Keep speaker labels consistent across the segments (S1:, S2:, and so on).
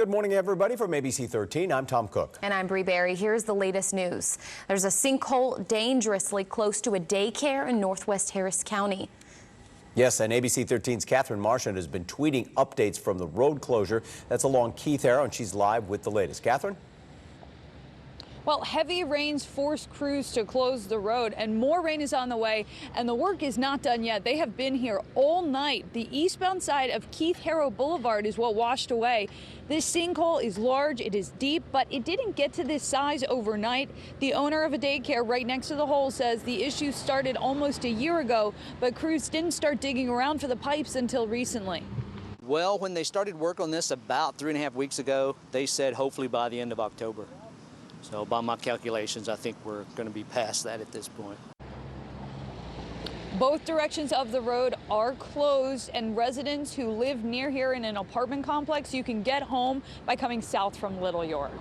S1: Good morning, everybody. From ABC 13, I'm Tom Cook.
S2: And I'm Bree Berry. Here's the latest news. There's a sinkhole dangerously close to a daycare in northwest Harris County.
S1: Yes, and ABC 13's Catherine Marchand has been tweeting updates from the road closure. That's along Keith Arrow, and she's live with the latest. Catherine?
S3: Well, heavy rains forced crews to close the road, and more rain is on the way, and the work is not done yet. They have been here all night. The eastbound side of Keith Harrow Boulevard is what washed away. This sinkhole is large, it is deep, but it didn't get to this size overnight. The owner of a daycare right next to the hole says the issue started almost a year ago, but crews didn't start digging around for the pipes until recently.
S4: Well, when they started work on this about 3.5 weeks ago, they said hopefully by the end of October. So by my calculations, I think we're going to be past that at this point.
S3: Both directions of the road are closed, and residents who live near here in an apartment complex, you can get home by coming south from Little York.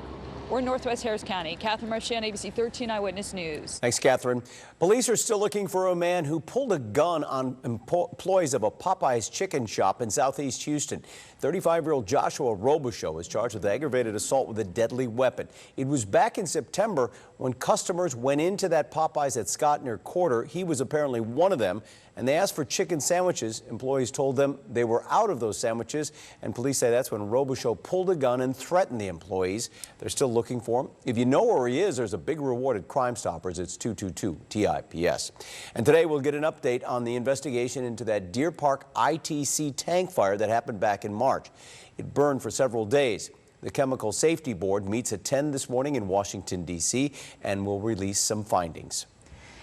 S3: We're in northwest Harris County. Catherine Marchand, ABC 13 Eyewitness News.
S1: Thanks, Catherine. Police are still looking for a man who pulled a gun on employees of a Popeyes chicken shop in southeast Houston. 35-year-old Joshua Robichaux is charged with aggravated assault with a deadly weapon. It was back in September when customers went into that Popeyes at Scott near Quarter. He was apparently one of them, and they asked for chicken sandwiches. Employees told them they were out of those sandwiches, and police say that's when Robichaux pulled a gun and threatened the employees. They're still looking for him. If you know where he is, there's a big reward at Crime Stoppers. It's 222-TIPS. And today we'll get an update on the investigation into that Deer Park ITC tank fire that happened back in March. It burned for several days. The Chemical Safety Board meets at 10 this morning in Washington, D.C., and will release some findings.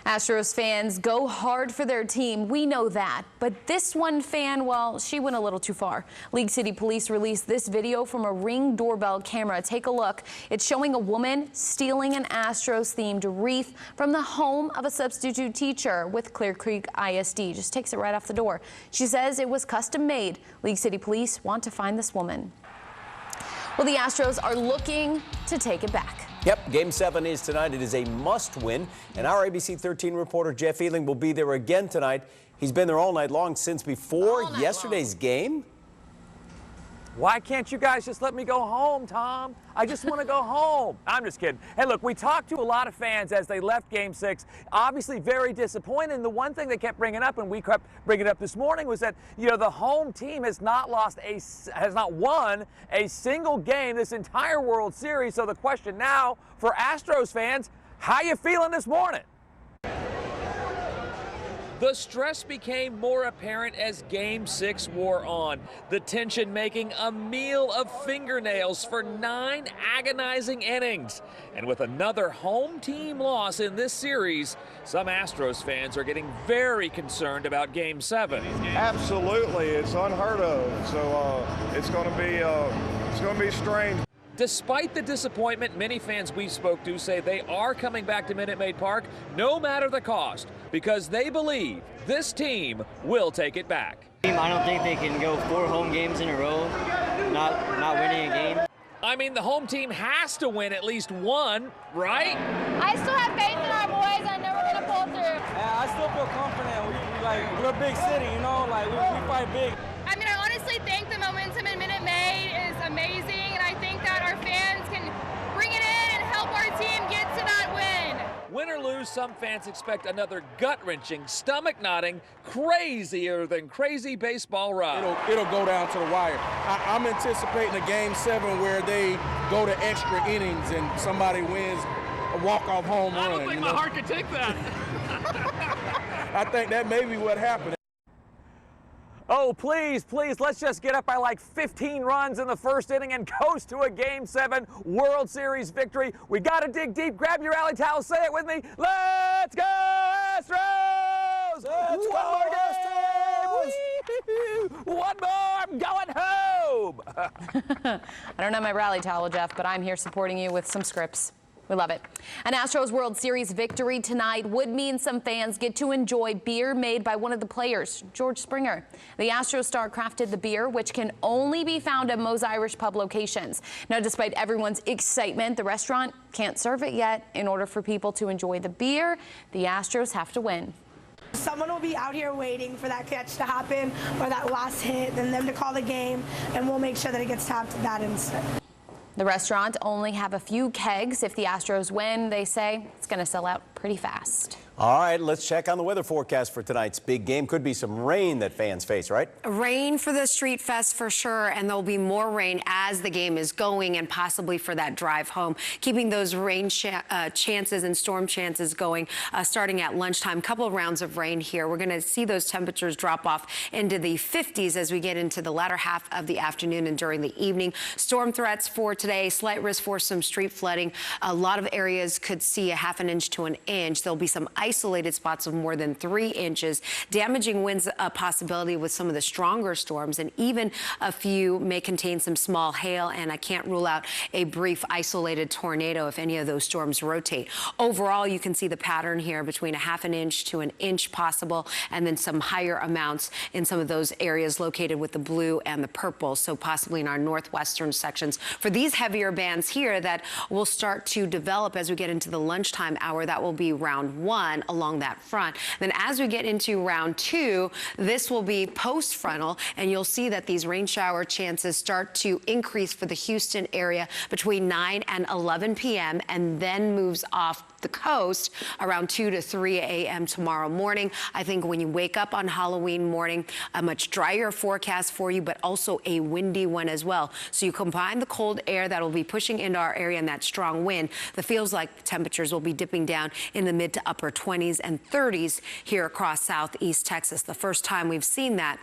S2: Astros fans go hard for their team. We know that. But this one fan, well, she went a little too far. League City Police released this video from a Ring doorbell camera. Take a look. It's showing a woman stealing an Astros-themed wreath from the home of a substitute teacher with Clear Creek ISD. Just takes it right off the door. She says it was custom made. League City Police want to find this woman. Well, the Astros are looking to take it back.
S1: Yep, Game 7 is tonight. It is a must-win, and our ABC 13 reporter Jeff Ealing will be there again tonight. He's been there all night long since before yesterday's game.
S5: Why can't you guys just let me go home, Tom? I just want to go home. I'm just kidding. Hey, look, we talked to a lot of fans as they left Game 6. Obviously very disappointed. And the one thing they kept bringing up, and we kept bringing it up this morning, was that, you know, the home team has not won a single game this entire World Series. So the question now for Astros fans, how you feeling this morning? The stress became more apparent as Game 6 wore on, the tension making a meal of fingernails for 9 agonizing innings. And with another home team loss in this series, some Astros fans are getting very concerned about Game 7.
S6: Absolutely, it's unheard of, so it's going to be strange.
S5: Despite the disappointment, many fans we spoke to say they are coming back to Minute Maid Park no matter the cost, because they believe this team will take it back.
S7: I don't think they can go 4 home games in a row not winning a game.
S5: I mean, the home team has to win at least one, right?
S8: I still have faith in our boys. I know we're going to pull through.
S9: Yeah, I still feel confident. We're a big city, you know, we fight big.
S8: I mean, I honestly think the momentum in Minute Maid is amazing, and I think that our fans can bring it in and help our team get to that win.
S5: Win or lose, some fans expect another gut-wrenching, stomach-knotting, crazier than crazy baseball ride.
S9: It'll go down to the wire. I'm anticipating a Game 7 where they go to extra innings and somebody wins a walk-off home run.
S5: I don't think my heart could take that.
S9: I think that may be what happened.
S5: Oh, please, let's just get up by like 15 runs in the first inning and coast to a Game 7 World Series victory. We got to dig deep. Grab your rally towel. Say it with me. Let's go, Astros!
S9: Let's go,
S5: Astros! One more. I'm going home.
S2: I don't have my rally towel, Jeff, but I'm here supporting you with some scripts. We love it. An Astros World Series victory tonight would mean some fans get to enjoy beer made by one of the players, George Springer. The Astros star crafted the beer, which can only be found at Moe's Irish Pub locations. Now, despite everyone's excitement, the restaurant can't serve it yet. In order for people to enjoy the beer, the Astros have to win.
S10: Someone will be out here waiting for that catch to happen or that last hit and them to call the game, and we'll make sure that it gets tapped to that instant.
S2: The restaurant only have a few kegs. If the Astros win, they say it's going to sell out pretty fast.
S1: All right, let's check on the weather forecast for tonight's big game. Could be some rain that fans face, right?
S11: Rain for the Street Fest for sure, and there'll be more rain as the game is going and possibly for that drive home. Keeping those rain chances and storm chances going starting at lunchtime. Couple of rounds of rain here. We're going to see those temperatures drop off into the 50s as we get into the latter half of the afternoon and during the evening. Storm threats for today, slight risk for some street flooding. A lot of areas could see a ½ an inch to an inch. There'll be some isolated spots of more than 3 inches. Damaging winds a possibility with some of the stronger storms, and even a few may contain some small hail, and I can't rule out a brief isolated tornado if any of those storms rotate. Overall, you can see the pattern here between a ½ an inch to an inch possible, and then some higher amounts in some of those areas located with the blue and the purple, so possibly in our northwestern sections. For these heavier bands here that will start to develop as we get into the lunchtime hour, that will be round 1 along that front. Then as we get into round 2, this will be post-frontal, and you'll see that these rain shower chances start to increase for the Houston area between 9 and 11 p.m. and then moves off the coast around 2 to 3 a.m. tomorrow morning. I think when you wake up on Halloween morning, a much drier forecast for you, but also a windy one as well. So you combine the cold air that will be pushing into our area and that strong wind, the feels like temperatures will be dipping down in the mid to upper 20s and 30s here across southeast Texas. The first time we've seen that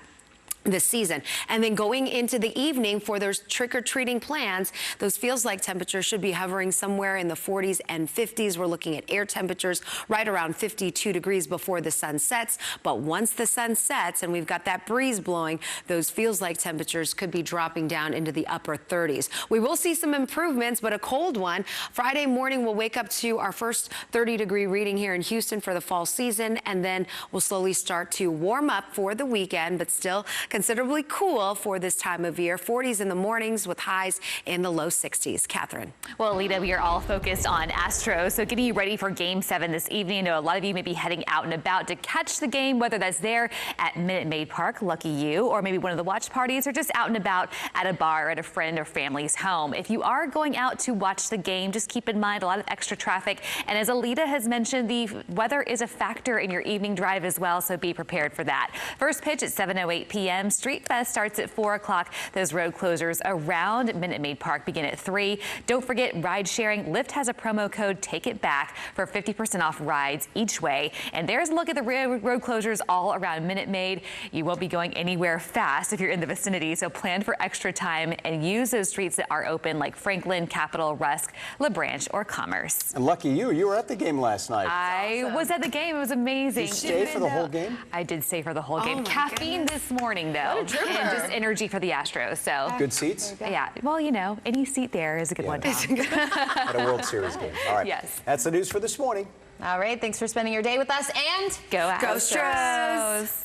S11: this season. And then going into the evening for those trick-or-treating plans, those feels like temperatures should be hovering somewhere in the 40s and 50s. We're looking at air temperatures right around 52 degrees before the sun sets. But once the sun sets and we've got that breeze blowing, those feels like temperatures could be dropping down into the upper 30s. We will see some improvements, but a cold one. Friday morning, we'll wake up to our first 30-degree reading here in Houston for the fall season, and then we'll slowly start to warm up for the weekend, but still considerably cool for this time of year. 40s in the mornings with highs in the low 60s. Catherine.
S12: Well, Alita, we are all focused on Astros, so getting you ready for Game 7 this evening. I know a lot of you may be heading out and about to catch the game, whether that's there at Minute Maid Park, lucky you, or maybe one of the watch parties, or just out and about at a bar or at a friend or family's home. If you are going out to watch the game, just keep in mind a lot of extra traffic. And as Alita has mentioned, the weather is a factor in your evening drive as well, so be prepared for that. First pitch at 7:08 p.m. Street Fest starts at 4 o'clock. Those road closures around Minute Maid Park begin at 3. Don't forget, ride sharing. Lyft has a promo code, Take It Back, for 50% off rides each way. And there's a look at the road closures all around Minute Maid. You won't be going anywhere fast if you're in the vicinity, so plan for extra time and use those streets that are open, like Franklin, Capitol, Rusk, LaBranche, or Commerce.
S1: And lucky you were at the game last night.
S12: I was at the game. It was amazing.
S1: Did you stay for the whole game?
S12: I did stay for the whole game. Caffeine this morning, though, and just energy for the Astros. So
S1: good seats?
S12: Yeah. Well, you know, any seat there is a good one.
S1: At a World Series game. All right.
S12: Yes.
S1: That's the news for this morning.
S2: All right. Thanks for spending your day with us, and
S12: go Astros.
S2: Go Astros.